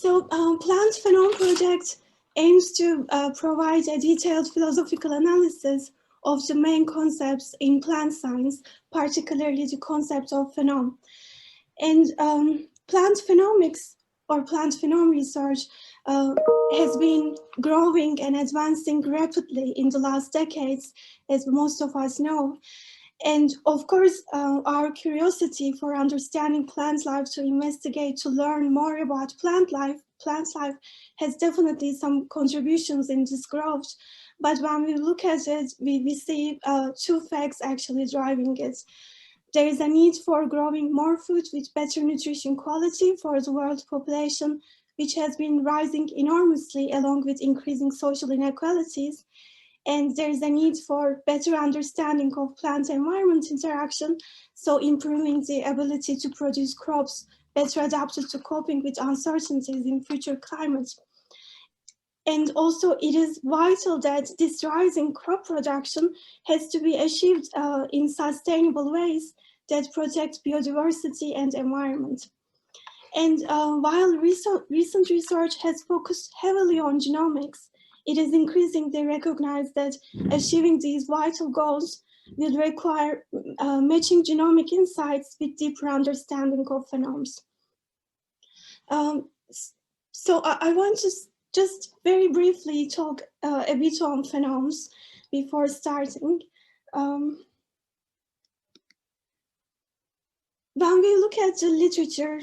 Plant Phenome Project aims to provide a detailed philosophical analysis of the main concepts in plant science, particularly the concept of phenome. And plant phenomics or plant phenome research has been growing and advancing rapidly in the last decades, as most of us know. And of course, our curiosity for understanding plant life, to investigate, to learn more about plant life has definitely some contributions in this growth. But when we look at it, we see two facts actually driving it. There is a need for growing more food with better nutrition quality for the world population, which has been rising enormously along with increasing social inequalities. And there is a need for better understanding of plant-environment interaction, so improving the ability to produce crops better adapted to coping with uncertainties in future climates. And also, it is vital that this rising crop production has to be achieved in sustainable ways that protect biodiversity and environment. And while recent research has focused heavily on genomics, it is increasingly recognized that achieving these vital goals will require matching genomic insights with deeper understanding of phenomes. So I want to just very briefly talk a bit on phenomes before starting. When we look at the literature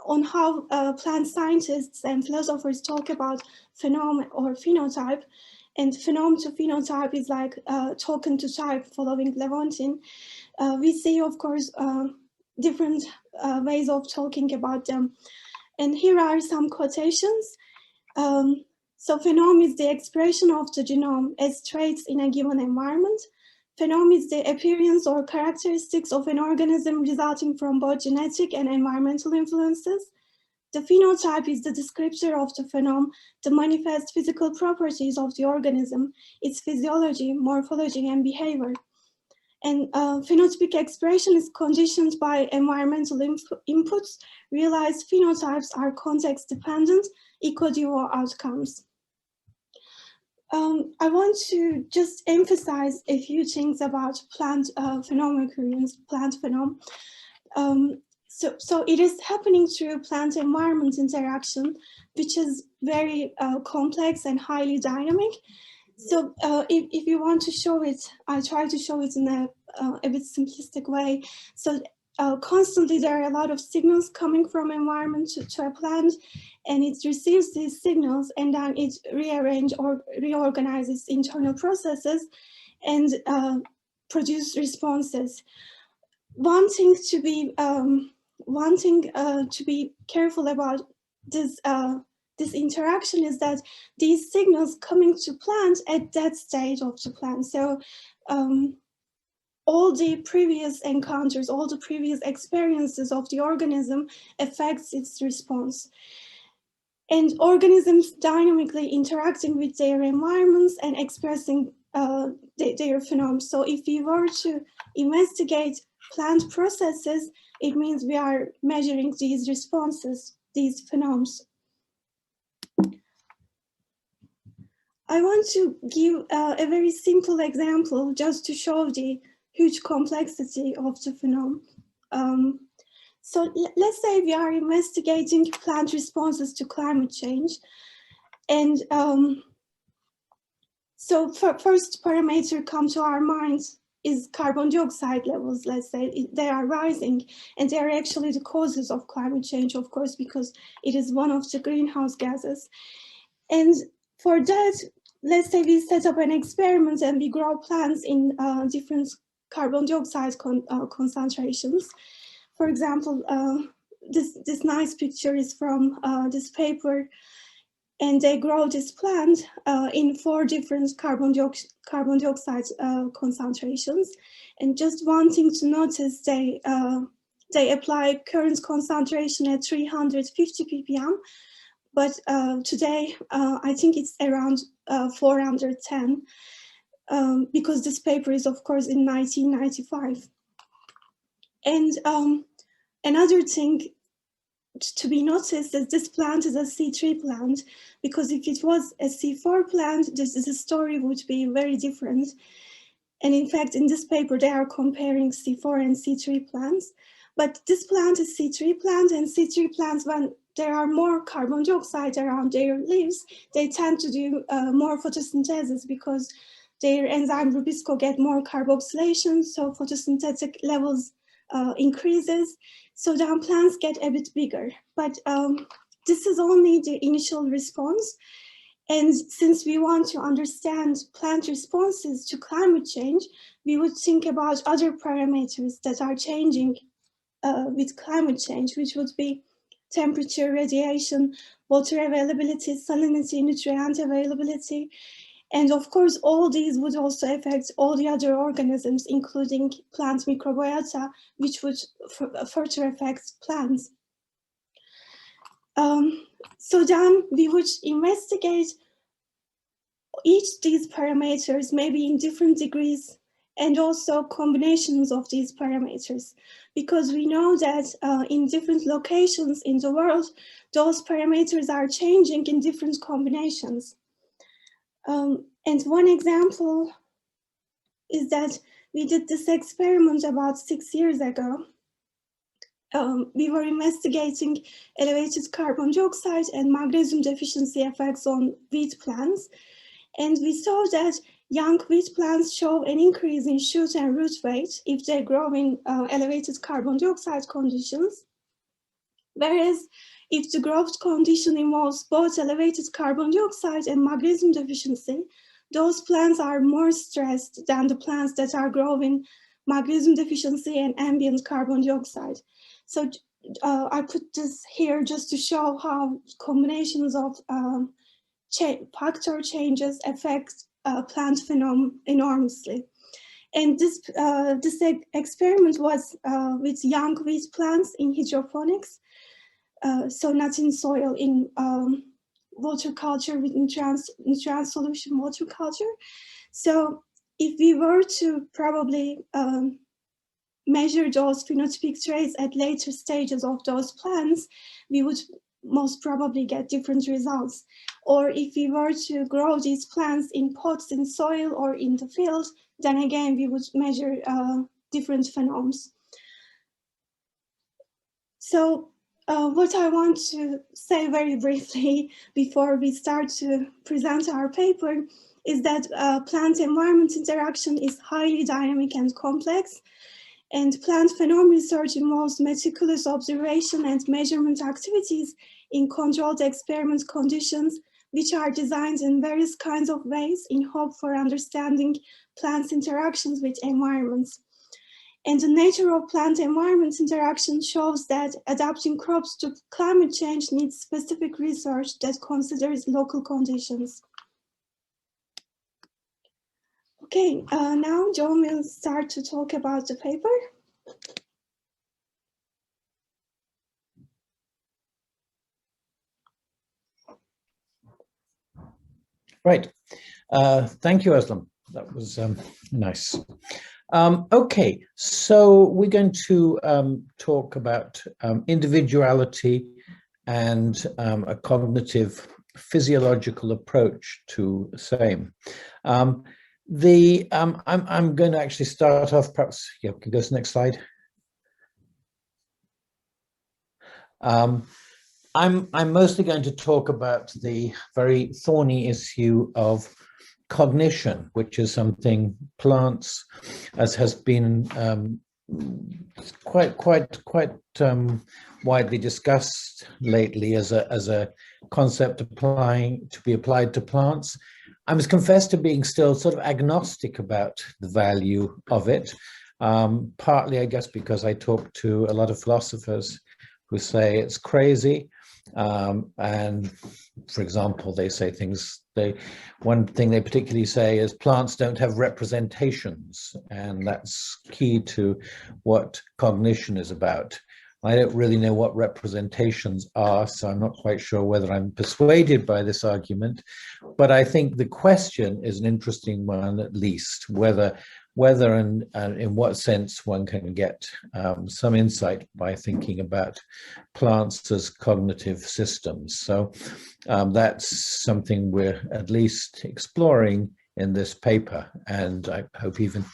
on how plant scientists and philosophers talk about phenome or phenotype, and phenome to phenotype is like token to type following Levontin, we see, of course, different ways of talking about them. And here are some quotations. So phenome is the expression of the genome as traits in a given environment. Phenome is the appearance or characteristics of an organism resulting from both genetic and environmental influences. The phenotype is the descriptor of the phenome, the manifest physical properties of the organism, its physiology, morphology, and behavior. And phenotypic expression is conditioned by environmental inputs. Realized phenotypes are context-dependent, equo-duo outcomes. I want to just emphasize a few things about plant phenome occurrence, plant phenome. So it is happening through plant-environment interaction, which is very complex and highly dynamic. So if you want to show it, I try to show it in a bit simplistic way. So constantly there are a lot of signals coming from environment to a plant, and it receives these signals and then it rearranges or reorganizes internal processes and produce responses. One thing to be careful about this interaction is that these signals coming to plants at that stage of the plant. So all the previous encounters, all the previous experiences of the organism affects its response. And organisms dynamically interacting with their environments and expressing their phenomena. So if we were to investigate plant processes, it means we are measuring these responses, these phenomena. I want to give a very simple example just to show the huge complexity of the phenomena. So let's say we are investigating plant responses to climate change. And so first parameter come to our minds is carbon dioxide levels. Let's say they are rising, and they are actually the causes of climate change, of course, because it is one of the greenhouse gases. And for that, let's say we set up an experiment and we grow plants in different carbon dioxide concentrations. For example, this nice picture is from this paper, and they grow this plant in 4 different carbon dioxide concentrations. And just one thing to notice, they apply current concentration at 350 ppm, but today I think it's around 410, because this paper is, of course, in 1995. And another thing to be noticed that this plant is a C3 plant, because if it was a C4 plant, the story would be very different. And in fact, in this paper, they are comparing C4 and C3 plants. But this plant is C3 plant, and C3 plants, when there are more carbon dioxide around their leaves, they tend to do more photosynthesis, because their enzyme rubisco get more carboxylation, so photosynthetic levels increases. So then plants get a bit bigger. But this is only the initial response. And since we want to understand plant responses to climate change, we would think about other parameters that are changing with climate change, which would be temperature, radiation, water availability, salinity, nutrient availability. And of course, all these would also affect all the other organisms, including plant microbiota, which would further affect plants. So then we would investigate each of these parameters, maybe in different degrees, and also combinations of these parameters, because we know that in different locations in the world, those parameters are changing in different combinations. And one example is that we did this experiment about 6 years ago. We were investigating elevated carbon dioxide and magnesium deficiency effects on wheat plants. And we saw that young wheat plants show an increase in shoot and root weight if they grow in elevated carbon dioxide conditions. Whereas if the growth condition involves both elevated carbon dioxide and magnesium deficiency, those plants are more stressed than the plants that are growing magnesium deficiency and ambient carbon dioxide. So I put this here just to show how combinations of factor changes affect plant phenom enormously. And this experiment was with young wheat plants in hydroponics, so not in soil, in water culture with nutrient solution water culture. So if we were to probably measure those phenotypic traits at later stages of those plants, we would most probably get different results. Or if we were to grow these plants in pots in soil or in the field, then again, we would measure different phenomena. So what I want to say very briefly before we start to present our paper is that plant-environment interaction is highly dynamic and complex, and plant phenom research involves meticulous observation and measurement activities in controlled experiment conditions, which are designed in various kinds of ways in hope for understanding plants' interactions with environments. And the nature of plant-environment interaction shows that adapting crops to climate change needs specific research that considers local conditions. Okay, now John will start to talk about the paper. Right. Thank you, Özlem. That was nice. Okay, so we're going to talk about individuality and a cognitive physiological approach to the same. I'm going to actually start off, perhaps, yeah, we can go to the next slide. I'm mostly going to talk about the very thorny issue of cognition, which is something plants, as has been quite widely discussed lately as a concept to be applied to plants. I must confess to being still sort of agnostic about the value of it, partly, I guess, because I talk to a lot of philosophers who say it's crazy. And for example, they say things, one thing they particularly say is plants don't have representations, and that's key to what cognition is about. I don't really know what representations are, so I'm not quite sure whether I'm persuaded by this argument, but I think the question is an interesting one, at least, whether whether and in what sense one can get some insight by thinking about plants as cognitive systems. So that's something we're at least exploring in this paper. And I hope even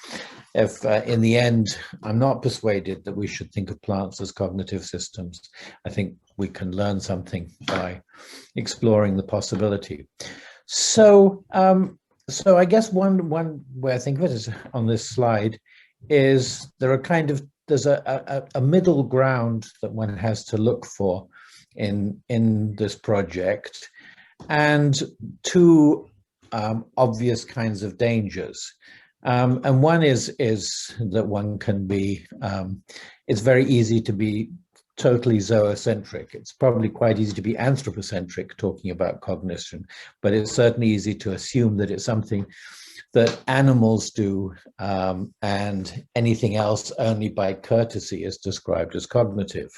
if in the end, I'm not persuaded that we should think of plants as cognitive systems, I think we can learn something by exploring the possibility. So, so I guess one way I think of it is on this slide is there's a middle ground that one has to look for in this project, and two obvious kinds of dangers. And one is that one can be, it's very easy to be totally zoocentric. It's probably quite easy to be anthropocentric talking about cognition, but it's certainly easy to assume that it's something that animals do, and anything else only by courtesy is described as cognitive.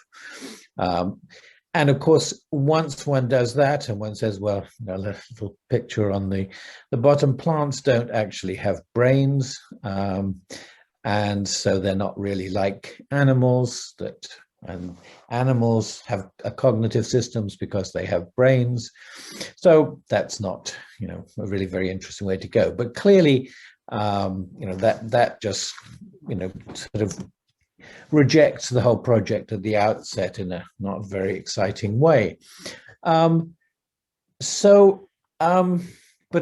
And of course, once one does that and one says, well, a little picture on the bottom, plants don't actually have brains, and so they're not really like animals, and animals have cognitive systems because they have brains. So that's not, a really very interesting way to go. But clearly, that just, sort of rejects the whole project at the outset in a not very exciting way. But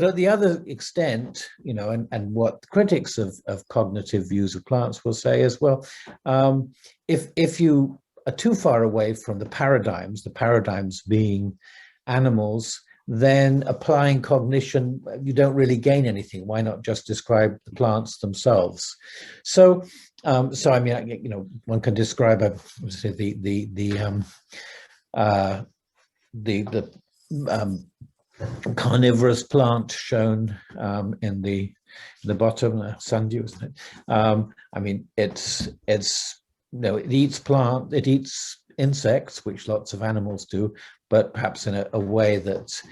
at the other extent, and what critics of cognitive views of plants will say as well, if you are too far away from the paradigms being animals, then applying cognition, you don't really gain anything. Why not just describe the plants themselves? So I mean, one can describe the carnivorous plant shown in the bottom, sundew, isn't it? I mean, it eats insects, which lots of animals do, but perhaps in a way that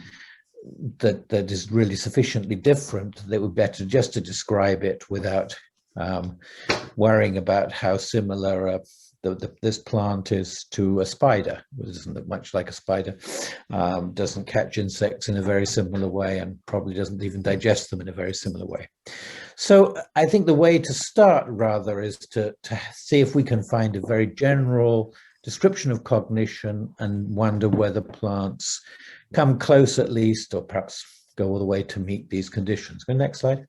is really sufficiently different that it would be better just to describe it without worrying about how similar this plant is to a spider. It doesn't look much like a spider, doesn't catch insects in a very similar way, and probably doesn't even digest them in a very similar way. So I think the way to start rather is to see if we can find a very general description of cognition and wonder whether plants come close at least, or perhaps go all the way to meet these conditions. Go next slide.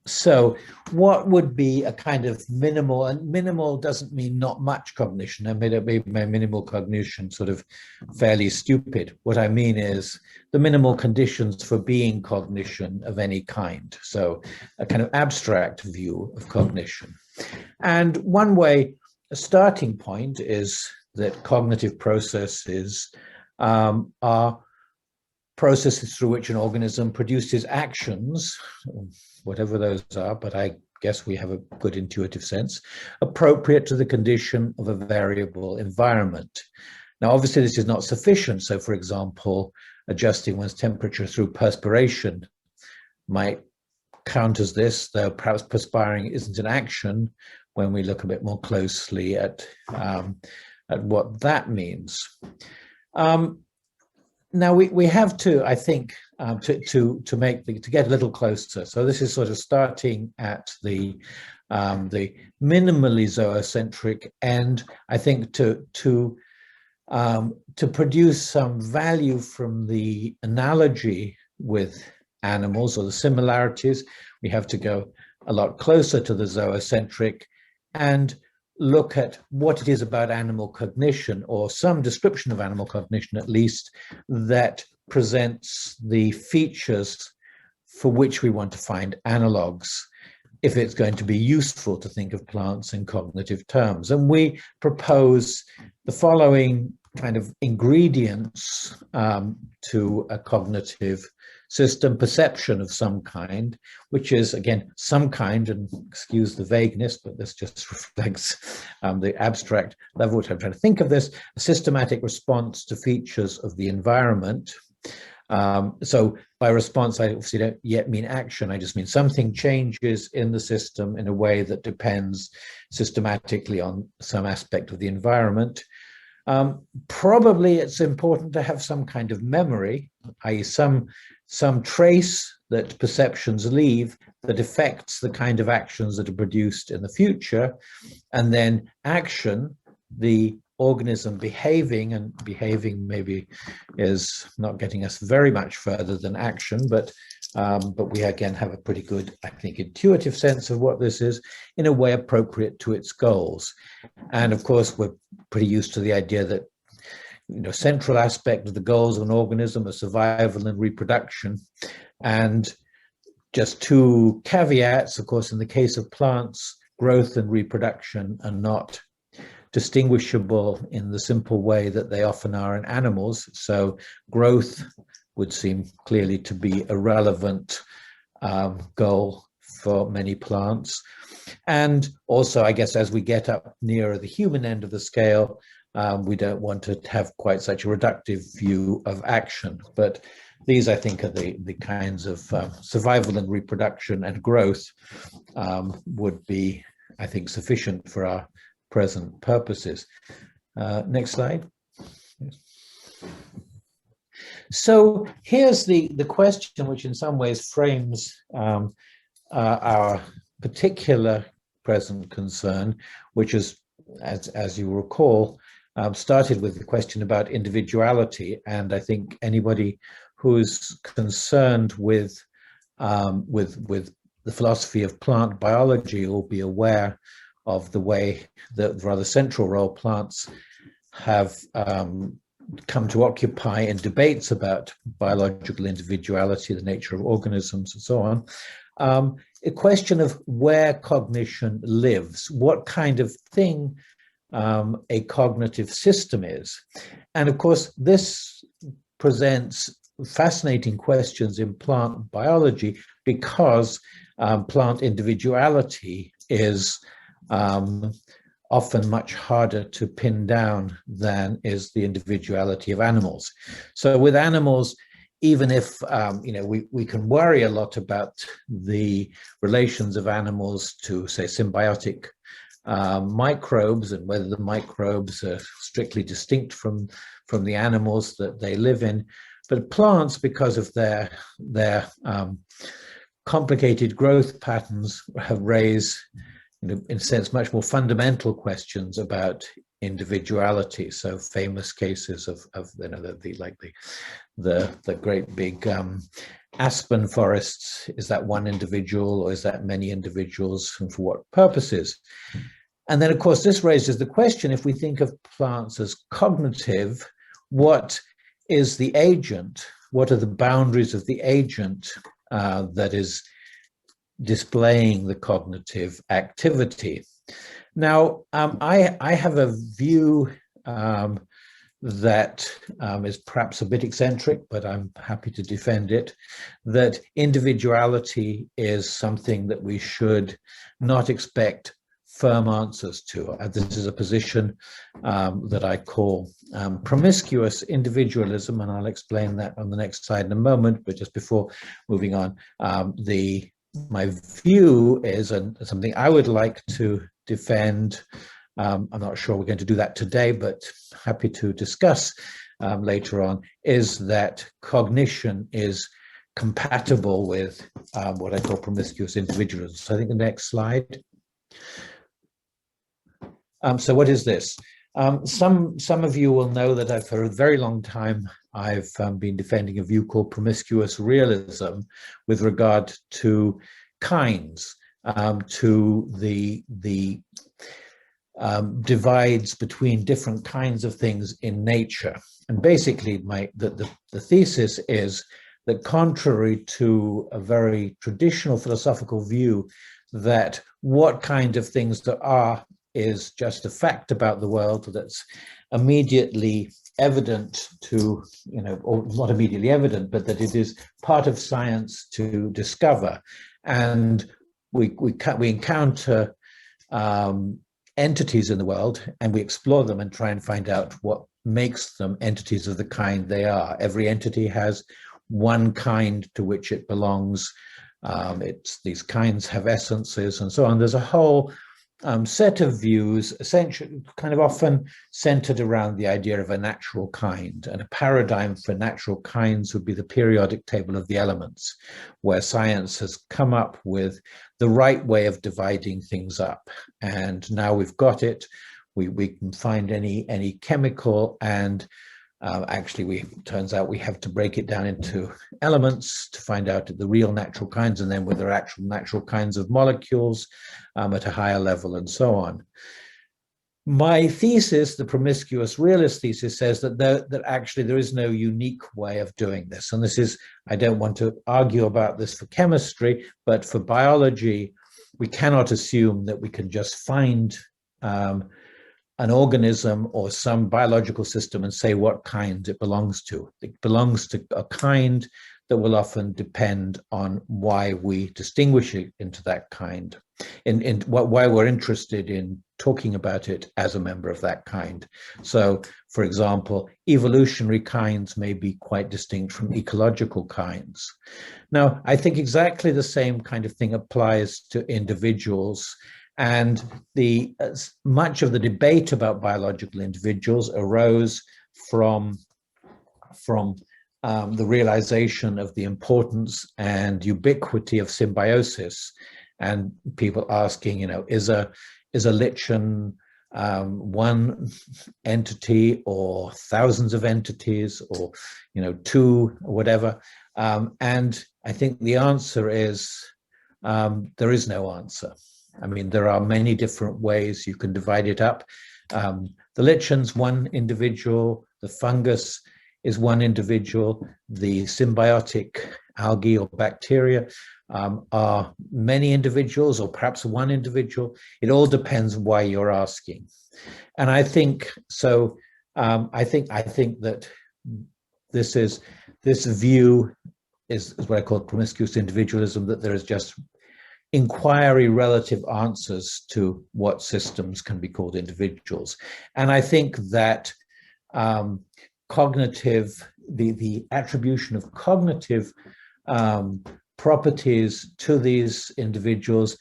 So what would be a kind of minimal, and minimal doesn't mean not much cognition. I mean, my minimal cognition sort of fairly stupid. What I mean is the minimal conditions for being cognition of any kind. So a kind of abstract view of cognition. And one way, a starting point is that cognitive processes are processes through which an organism produces actions, whatever those are, but I guess we have a good intuitive sense, appropriate to the condition of a variable environment. Now, obviously, this is not sufficient. So, for example, adjusting one's temperature through perspiration might count as this, though perhaps perspiring isn't an action when we look a bit more closely at what that means. Now we have to, I think, to get a little closer. So this is sort of starting at the minimally zoocentric end. I think to produce some value from the analogy with animals or the similarities, we have to go a lot closer to the zoocentric and look at what it is about animal cognition, or some description of animal cognition at least, that presents the features for which we want to find analogues if it's going to be useful to think of plants in cognitive terms. And we propose the following kind of ingredients to a cognitive system: perception of some kind, which is, again, some kind, and excuse the vagueness, but this just reflects the abstract level which I'm trying to think of this: a systematic response to features of the environment. So by response, I obviously don't yet mean action. I just mean something changes in the system in a way that depends systematically on some aspect of the environment. Probably it's important to have some kind of memory, i.e. some trace that perceptions leave that affects the kind of actions that are produced in the future, and then action, the organism behaving, and behaving maybe is not getting us very much further than action, but we again have a pretty good, I think, intuitive sense of what this is in a way appropriate to its goals. And of course, we're pretty used to the idea that, you know, central aspect of the goals of an organism are survival and reproduction. And just two caveats, of course, in the case of plants, growth and reproduction are not distinguishable in the simple way that they often are in animals. So growth would seem clearly to be a relevant goal for many plants. And also, I guess, as we get up nearer the human end of the scale, we don't want to have quite such a reductive view of action. But these, I think, are the kinds of survival and reproduction and growth would be, I think, sufficient for our present purposes. Next slide. So here's the question, which in some ways frames our particular present concern, which is, as you recall, started with the question about individuality. And I think anybody who's concerned with the philosophy of plant biology will be aware of the way that the rather central role plants have come to occupy in debates about biological individuality, the nature of organisms, and so on. A question of where cognition lives, what kind of thing a cognitive system is. And of course, this presents fascinating questions in plant biology because plant individuality is often much harder to pin down than is the individuality of animals. So with animals, even if we can worry a lot about the relations of animals to, say, symbiotic microbes, and whether the microbes are strictly distinct from the animals that they live in, but plants, because of their complicated growth patterns, have raised, in a sense, much more fundamental questions about individuality. So famous cases of the great big aspen forests. Is that one individual, or is that many individuals, and for what purposes? And then, of course, this raises the question, if we think of plants as cognitive, what is the agent? What are the boundaries of the agent that is displaying the cognitive activity? Now, I have a view that is perhaps a bit eccentric, but I'm happy to defend it, that individuality is something that we should not expect firm answers to. This is a position that I call promiscuous individualism, and I'll explain that on the next slide in a moment. But just before moving on, my view is, and something I would like to defend, I'm not sure we're going to do that today, but happy to discuss later on, is that cognition is compatible with what I call promiscuous individualism. So I think the next slide. So what is this? Some of you will know that for a very long time, I've been defending a view called promiscuous realism with regard to kinds, to the divides between different kinds of things in nature. And basically, the thesis is that, contrary to a very traditional philosophical view that what kind of things there are is just a fact about the world that's immediately evident to, or not immediately evident, but that it is part of science to discover. And we encounter entities in the world, and we explore them and try and find out what makes them entities of the kind they are. Every entity has one kind to which it belongs. These kinds have essences and so on. There's a whole set of views, essentially kind of often centered around the idea of a natural kind. And a paradigm for natural kinds would be the periodic table of the elements, where science has come up with the right way of dividing things up. And now we've got it. We can find any chemical, and actually turns out we have to break it down into elements to find out the real natural kinds, and then with their actual natural kinds of molecules at a higher level, and so on. My thesis, the promiscuous realist thesis, says that actually there is no unique way of doing this. And this is, I don't want to argue about this for chemistry, but for biology, we cannot assume that we can just find an organism or some biological system and say what kind it belongs to. It belongs to a kind that will often depend on why we distinguish it into that kind, why we're interested in talking about it as a member of that kind. So, for example, evolutionary kinds may be quite distinct from ecological kinds. Now, I think exactly the same kind of thing applies to individuals. And much of the debate about biological individuals arose from the realization of the importance and ubiquity of symbiosis, and people asking, is a lichen one entity or thousands of entities, or two or whatever? And I think the answer is there is no answer. I mean, there are many different ways you can divide it up. The lichen's one individual, the fungus is one individual, the symbiotic algae or bacteria are many individuals, or perhaps one individual. It all depends why you're asking. And I think so. I think that this view is what I call promiscuous individualism, that there is just inquiry relative answers to what systems can be called individuals. And I think that the attribution of cognitive properties to these individuals,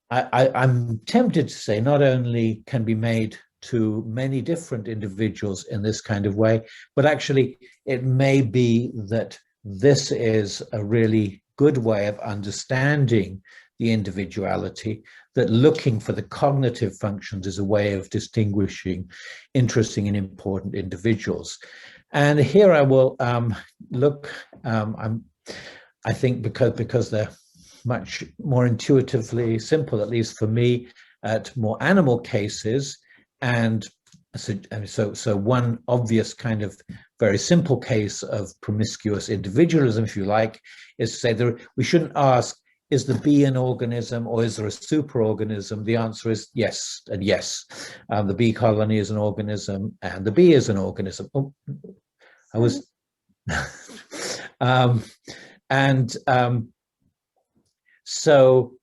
I'm tempted to say, not only can be made to many different individuals in this kind of way, but actually it may be that this is a really good way of understanding the individuality, that looking for the cognitive functions is a way of distinguishing interesting and important individuals. And here I will look, I think because they're much more intuitively simple, at least for me, at more animal cases. And so one obvious kind of very simple case of promiscuous individualism, if you like, is to say that we shouldn't ask, is the bee an organism or is there a superorganism? The answer is yes and yes. The bee colony is an organism and the bee is an organism. Oh, I was... So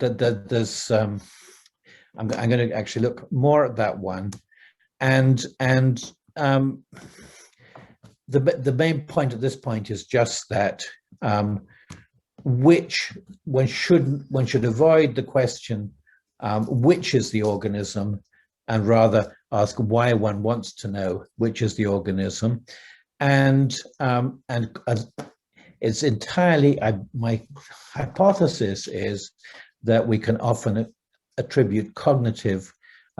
there's... I'm going to actually look more at that one. And the main point at this point is just that one should avoid the question which is the organism, and rather ask why one wants to know which is the organism. And it's entirely, my hypothesis is that we can often attribute cognitive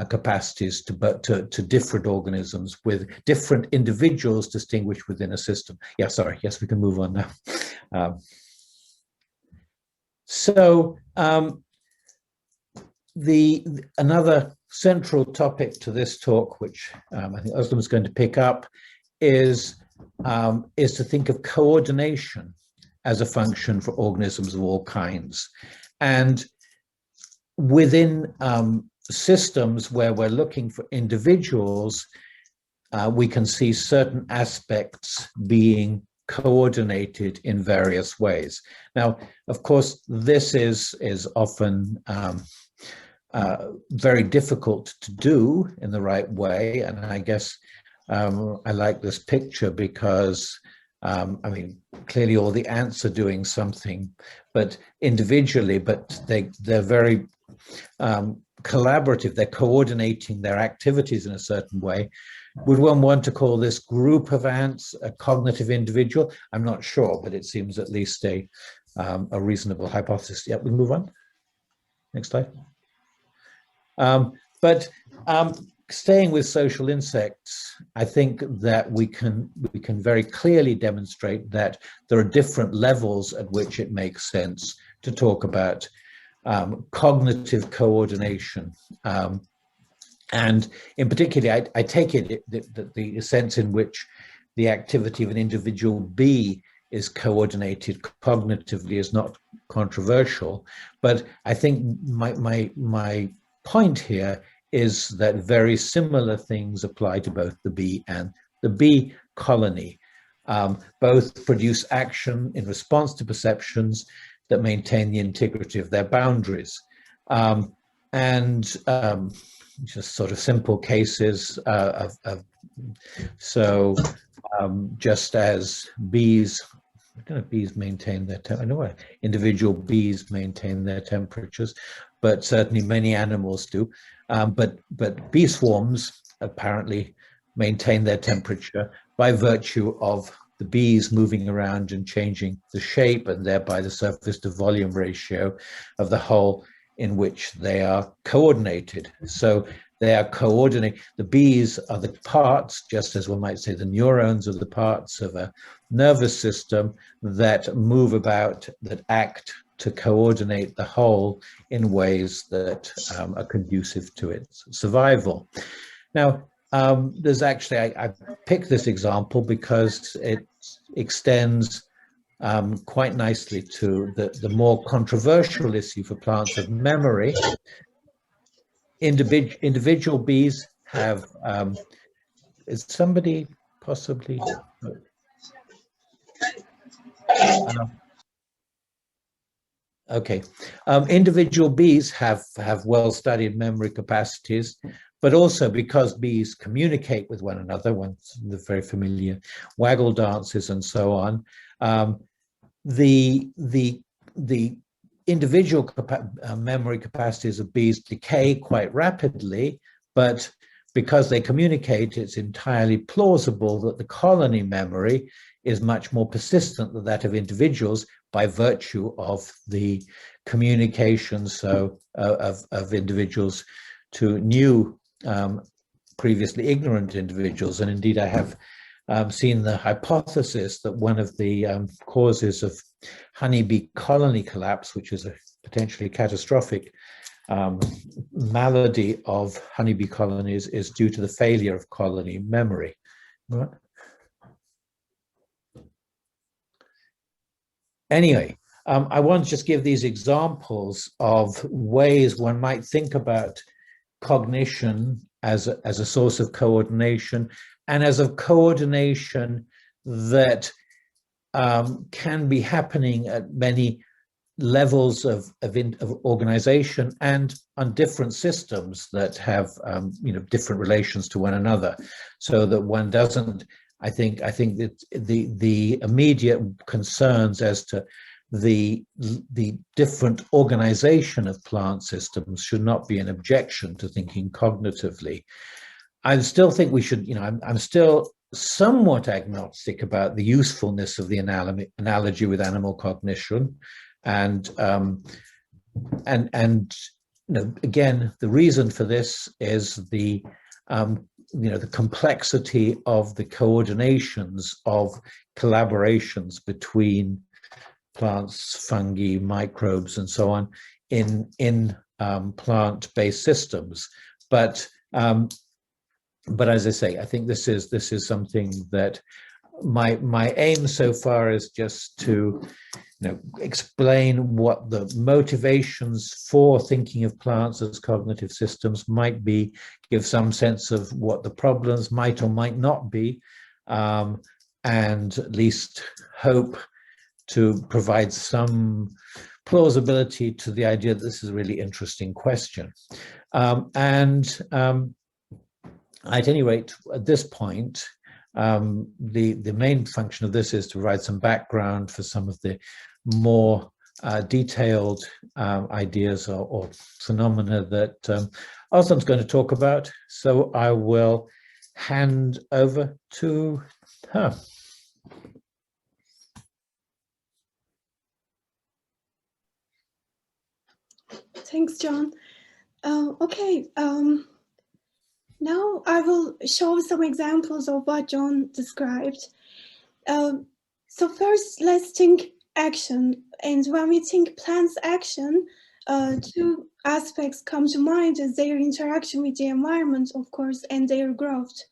capacities to different organisms with different individuals distinguished within a system. Yeah, sorry. Yes, we can move on now. Another central topic to this talk, which I think Özlem is going to pick up, is to think of coordination as a function for organisms of all kinds. And within systems where we're looking for individuals, we can see certain aspects being coordinated in various ways. Now, of course, this is often very difficult to do in the right way. And I guess I like this picture because I mean, clearly all the ants are doing something, but individually, but they're very collaborative. They're coordinating their activities in a certain way. Would one want to call this group of ants a cognitive individual? I'm not sure, but it seems at least a reasonable hypothesis. Yeah, we move on. Next slide. But staying with social insects, I think that we can very clearly demonstrate that there are different levels at which it makes sense to talk about cognitive coordination. And in particular, I take it that the sense in which the activity of an individual bee is coordinated cognitively is not controversial. But I think my point here is that very similar things apply to both the bee and the bee colony. Both produce action in response to perceptions that maintain the integrity of their boundaries. Just sort of simple cases just as bees, I don't know if bees maintain their temperature, I know individual bees maintain their temperatures, but certainly many animals do. But bee swarms apparently maintain their temperature by virtue of the bees moving around and changing the shape and thereby the surface to volume ratio of the whole in which they are coordinated. So they are coordinated. The bees are the parts, just as one might say the neurons are the parts of a nervous system that move about, that act to coordinate the whole in ways that are conducive to its survival. Now, there's actually, I picked this example because it extends quite nicely to the more controversial issue for plants of memory. Individual bees have, is somebody possibly? Okay, individual bees have well-studied memory capacities, but also because bees communicate with one another, the very familiar waggle dances and so on, the individual memory capacities of bees decay quite rapidly, but because they communicate, it's entirely plausible that the colony memory is much more persistent than that of individuals by virtue of the communication of individuals to new, previously ignorant individuals. And indeed, I have seen the hypothesis that one of the causes of honeybee colony collapse, which is a potentially catastrophic malady of honeybee colonies, is due to the failure of colony memory. Right? Anyway, I want to just give these examples of ways one might think about cognition as a source of coordination, and as a coordination that can be happening at many levels of organization and on different systems that have different relations to one another, so that one doesn't. I think that the immediate concerns as to the different organization of plant systems should not be an objection to thinking cognitively. I still think we should, I'm still somewhat agnostic about the usefulness of the analogy with animal cognition, and again, the reason for this is the complexity of the coordinations of collaborations between plants, fungi, microbes, and so on in plant-based systems. But as I say, I think this is something that my aim so far is just to explain what the motivations for thinking of plants as cognitive systems might be, give some sense of what the problems might or might not be, and at least hope to provide some plausibility to the idea that this is a really interesting question. At any rate, at this point, The main function of this is to provide some background for some of the more detailed ideas or phenomena that Özlem's going to talk about. So I will hand over to her. Thanks, John. Okay, now I will show some examples of what John described. So first, let's think action. And when we think plants' action, two aspects come to mind as their interaction with the environment, of course, and their growth.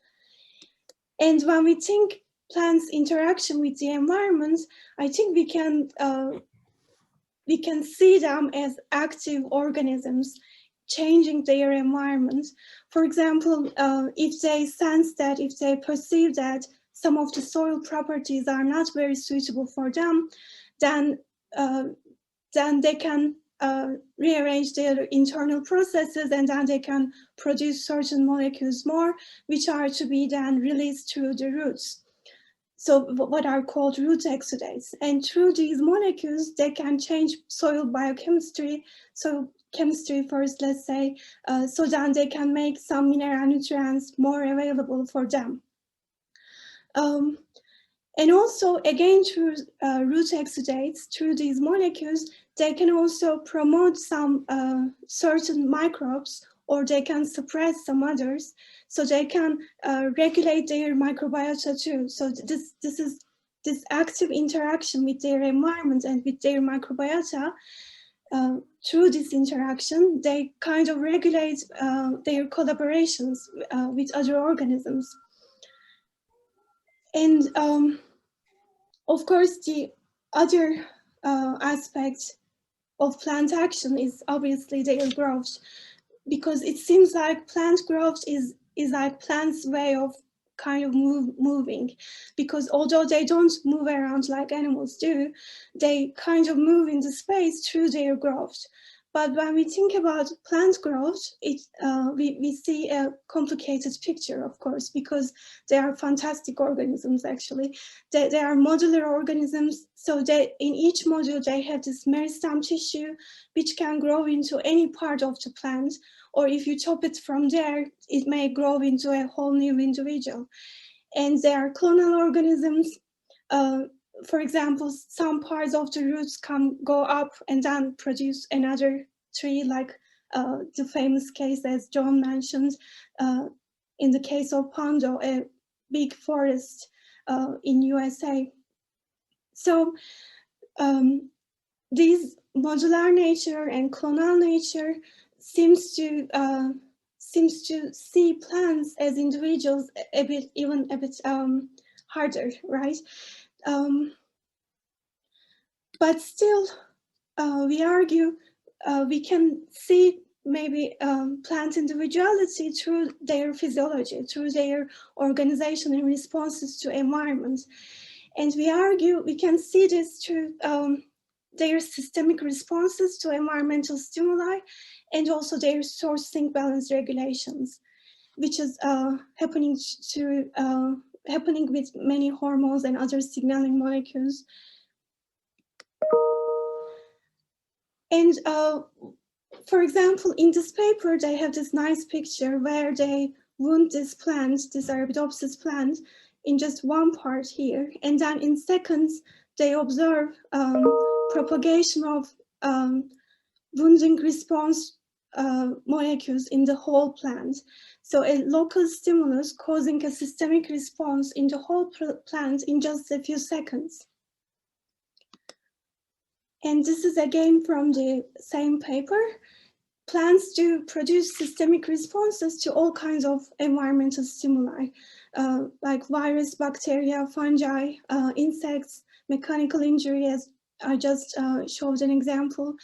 And when we think plants' interaction with the environment, I think we can see them as active organisms changing their environment. For example, if they sense that, if they perceive that some of the soil properties are not very suitable for them, then they can rearrange their internal processes, and then they can produce certain molecules more, which are to be then released through the roots. So what are called root exudates. And through these molecules, they can change soil biochemistry. So chemistry first, let's say, so then they can make some mineral nutrients more available for them. And also, again, through root exudates, through these molecules, they can also promote some certain microbes, or they can suppress some others, so they can regulate their microbiota too. So this active interaction with their environment and with their microbiota. Through this interaction, they kind of regulate their collaborations with other organisms. And of course, the other aspect of plant action is obviously their growth, because it seems like plant growth is like plants' way of kind of moving, because although they don't move around like animals do, they kind of move in the space through their growth. But when we think about plant growth, we see a complicated picture, of course, because they are fantastic organisms, actually. They are modular organisms, so in each module they have this meristem tissue, which can grow into any part of the plant, or if you chop it from there, it may grow into a whole new individual. And they are clonal organisms. For example, some parts of the roots can go up and then produce another tree, like the famous case, as John mentioned, in the case of Pando, a big forest in USA. So these modular nature and clonal nature seems to see plants as individuals even a bit harder, right? But still, we argue we can see maybe plant individuality through their physiology, through their organization in responses to environment. And we argue we can see this through their systemic responses to environmental stimuli, and also their source sink balance regulations, which is happening with many hormones and other signaling molecules. And for example, in this paper, they have this nice picture where they wound this plant, this Arabidopsis plant, in just one part here. And then in seconds, they observe propagation of wounding response molecules in the whole plant. So a local stimulus causing a systemic response in the whole plant in just a few seconds. And this is again from the same paper. Plants do produce systemic responses to all kinds of environmental stimuli, like virus, bacteria, fungi, insects, mechanical injury, as I just showed an example,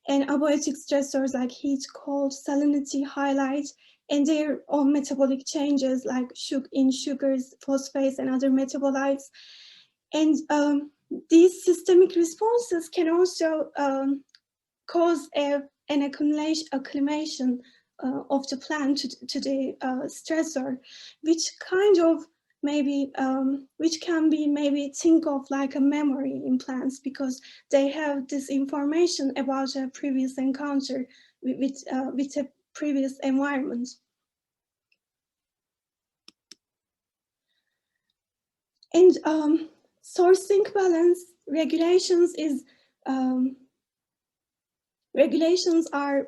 and abiotic stressors like heat, cold, salinity, highlight, and their own metabolic changes like in sugars, phosphates, and other metabolites. And these systemic responses can also cause an acclimation of the plant to the stressor, which kind of maybe which can be maybe think of like a memory in plants, because they have this information about a previous encounter with a previous environment. And source-sink balance regulations is regulations are,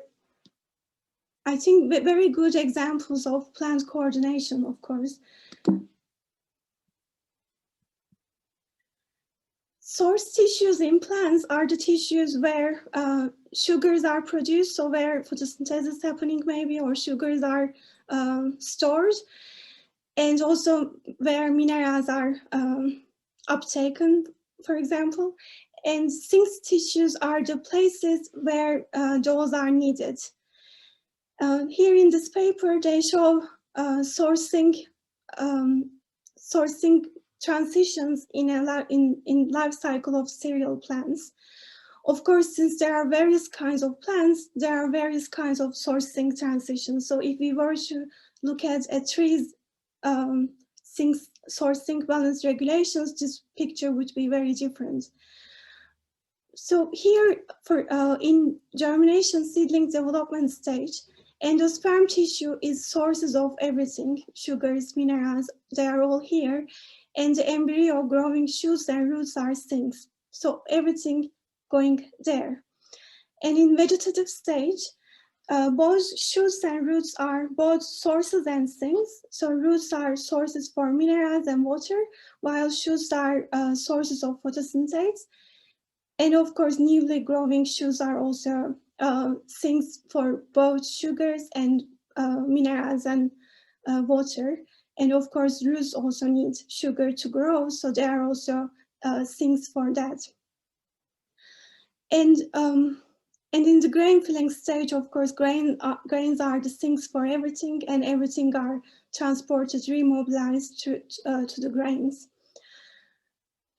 I think, very good examples of plant coordination, of course. Source tissues in plants are the tissues where sugars are produced, so where photosynthesis is happening maybe, or sugars are stored, and also where minerals are uptaken, for example. And sink tissues are the places where those are needed. Here in this paper, they show sourcing transitions in life cycle of cereal plants. Of course, since there are various kinds of plants, there are various kinds of sourcing transitions. So if we were to look at a tree's sourcing balance regulations, this picture would be very different. So here, for in germination seedling development stage, endosperm tissue is sources of everything, sugars, minerals, they are all here. And the embryo growing shoots and roots are sinks. So everything going there. And in vegetative stage, both shoots and roots are both sources and sinks. So roots are sources for minerals and water, while shoots are sources of photosynthase. And of course, newly growing shoots are also sinks for both sugars and minerals and water. And of course, roots also need sugar to grow, so there are also sinks for that. And in the grain filling stage, of course, grains are the sinks for everything, and everything are transported, remobilized to the grains.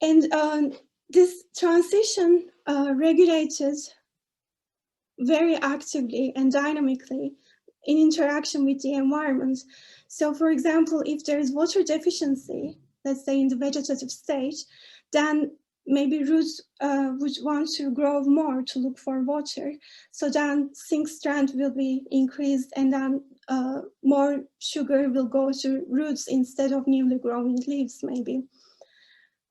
And this transition regulated very actively and dynamically in interaction with the environment. So for example, if there is water deficiency, let's say in the vegetative stage, then maybe roots would want to grow more to look for water. So then sink strength will be increased, and then more sugar will go to roots instead of newly growing leaves maybe.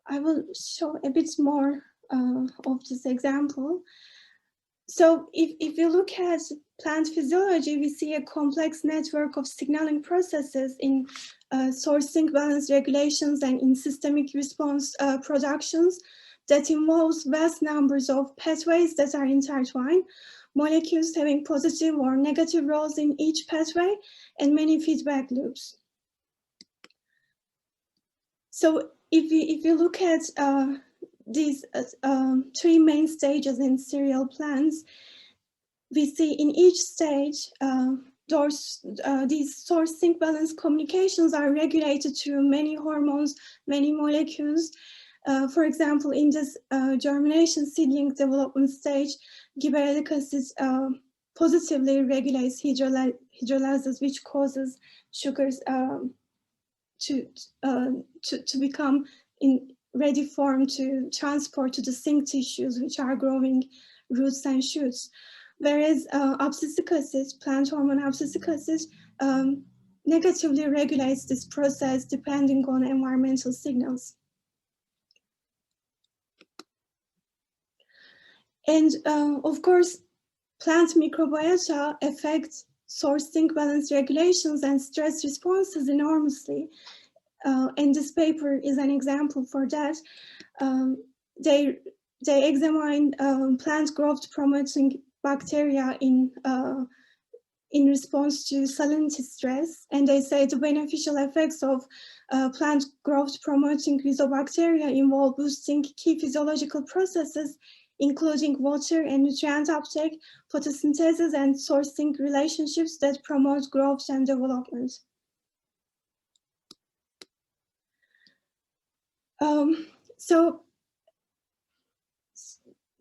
I will show a bit more of this example. So if you look at plant physiology, we see a complex network of signaling processes in sourcing balance regulations and in systemic response productions that involves vast numbers of pathways that are intertwined, molecules having positive or negative roles in each pathway, and many feedback loops. So if you look at these three main stages in cereal plants, we see in each stage these source-sink balance communications are regulated through many hormones, many molecules. For example, in this germination seedling development stage, gibberellic acid positively regulates hydrolysis, which causes sugars to become in ready form to transport to the sink tissues, which are growing roots and shoots. Whereas abscisic acid, plant hormone abscisic acid, negatively regulates this process depending on environmental signals. And of course, plant microbiota affect source-sink balance regulations and stress responses enormously. And this paper is an example for that. They examine plant growth promoting bacteria in response to salinity stress, and they say the beneficial effects of plant growth promoting rhizobacteria involve boosting key physiological processes, including water and nutrient uptake, photosynthesis, and sourcing relationships that promote growth and development. So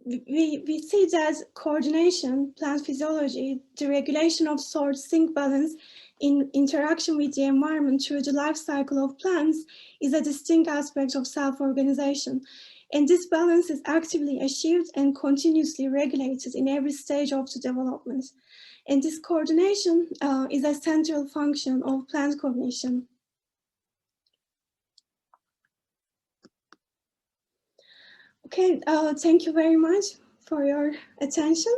we see that coordination, plant physiology, the regulation of source-sink balance in interaction with the environment through the life cycle of plants is a distinct aspect of self-organization. And this balance is actively achieved and continuously regulated in every stage of the development. And this coordination is a central function of plant cognition. Okay, thank you very much for your attention.